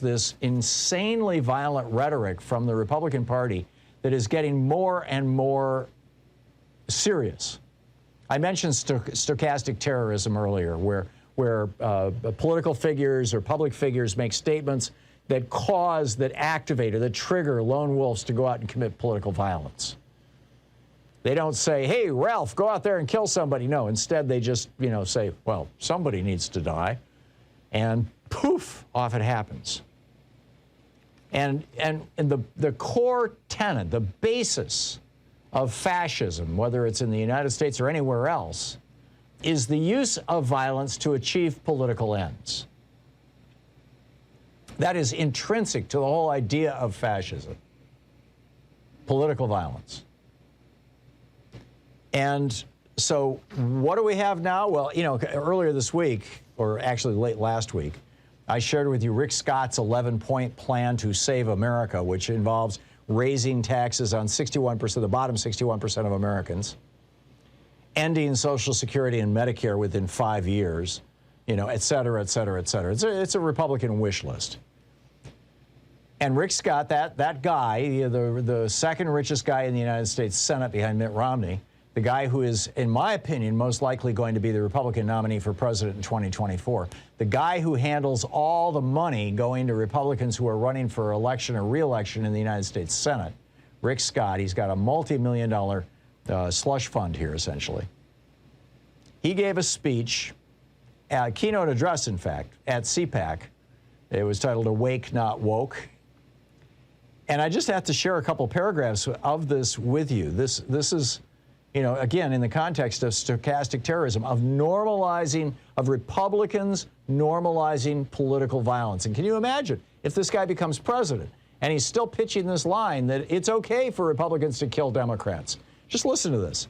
this insanely violent rhetoric from the Republican Party that is getting more and more serious. I mentioned stochastic terrorism earlier, where political figures or public figures make statements that activate or that trigger lone wolves to go out and commit political violence. They don't say, hey, Ralph, go out there and kill somebody. No, instead they just, say, well, somebody needs to die. And poof, off it happens. And the core tenet, the basis of fascism, whether it's in the United States or anywhere else, is the use of violence to achieve political ends. That is intrinsic to the whole idea of fascism, political violence. And so what do we have now? Well, earlier this week, or actually late last week, I shared with you Rick Scott's 11-point plan to save America, which involves raising taxes on 61%, the bottom 61% of Americans, ending Social Security and Medicare within 5 years, et cetera, et cetera, et cetera. It's a Republican wish list. And Rick Scott, that guy, the second richest guy in the United States Senate behind Mitt Romney, the guy who is, in my opinion, most likely going to be the Republican nominee for president in 2024, the guy who handles all the money going to Republicans who are running for election or re-election in the United States Senate, Rick Scott, he's got a multi-million-dollar slush fund here, essentially. He gave a speech, a keynote address, in fact, at CPAC. It was titled Awake, Not Woke. And I just have to share a couple paragraphs of this with you. This is, again, in the context of stochastic terrorism, of Republicans normalizing political violence. And can you imagine if this guy becomes president and he's still pitching this line that it's okay for Republicans to kill Democrats? Just listen to this.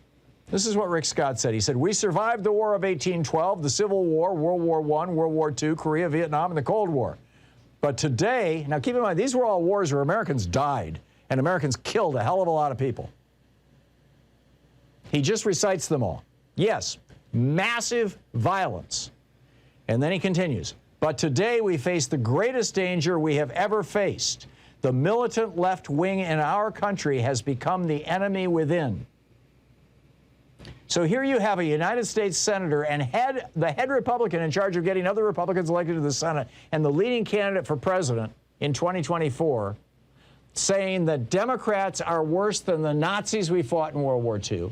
This is what Rick Scott said. He said, we survived the War of 1812, the Civil War, World War I, World War II, Korea, Vietnam, and the Cold War. But today, now keep in mind, these were all wars where Americans died and Americans killed a hell of a lot of people. He just recites them all. Yes, massive violence. And then he continues, but today we face the greatest danger we have ever faced. The militant left wing in our country has become the enemy within. So here you have a United States senator and the head Republican in charge of getting other Republicans elected to the Senate and the leading candidate for president in 2024 saying that Democrats are worse than the Nazis we fought in World War II.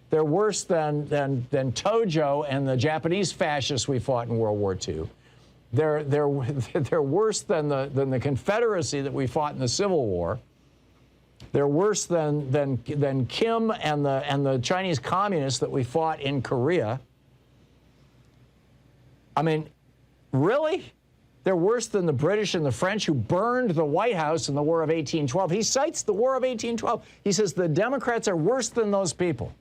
They're worse than Tojo and the Japanese fascists we fought in World War II. They're worse than the Confederacy that we fought in the Civil War. They're worse than Kim and the Chinese communists that we fought in Korea. I mean, really? They're worse than the British and the French who burned the White House in the War of 1812. He cites the War of 1812. He says the Democrats are worse than those people.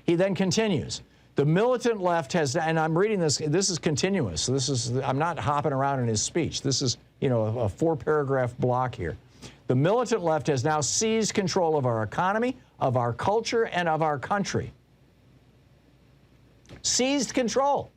He then continues. The militant left has, and I'm reading this is continuous. I'm not hopping around in his speech. This is, a 4-paragraph block here. The militant left has now seized control of our economy, of our culture, and of our country. Seized control.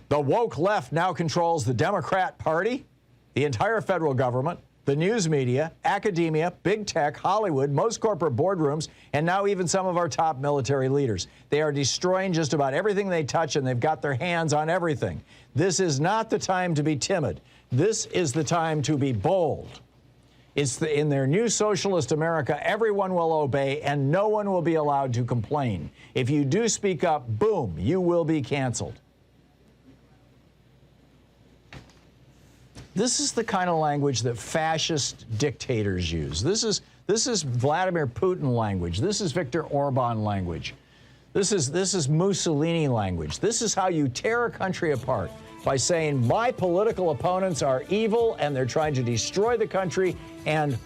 The woke left now controls the Democrat Party, the entire federal government, the news media, academia, big tech, Hollywood, most corporate boardrooms, and now even some of our top military leaders. They are destroying just about everything they touch, and they've got their hands on everything. This is not the time to be timid. This is the time to be bold. In their new socialist America, everyone will obey, and no one will be allowed to complain. If you do speak up, boom, you will be canceled. This is the kind of language that fascist dictators use. This is Vladimir Putin language. This is Viktor Orban language. This is Mussolini language. This is how you tear a country apart, by saying my political opponents are evil and they're trying to destroy the country, and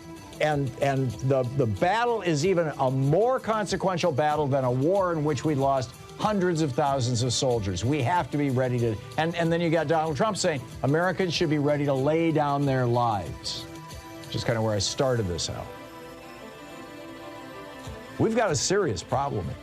the battle is even a more consequential battle than a war in which we lost hundreds of thousands of soldiers. We have to be ready to, and then you got Donald Trump saying Americans should be ready to lay down their lives, which is kind of where I started this out. We've got a serious problem here.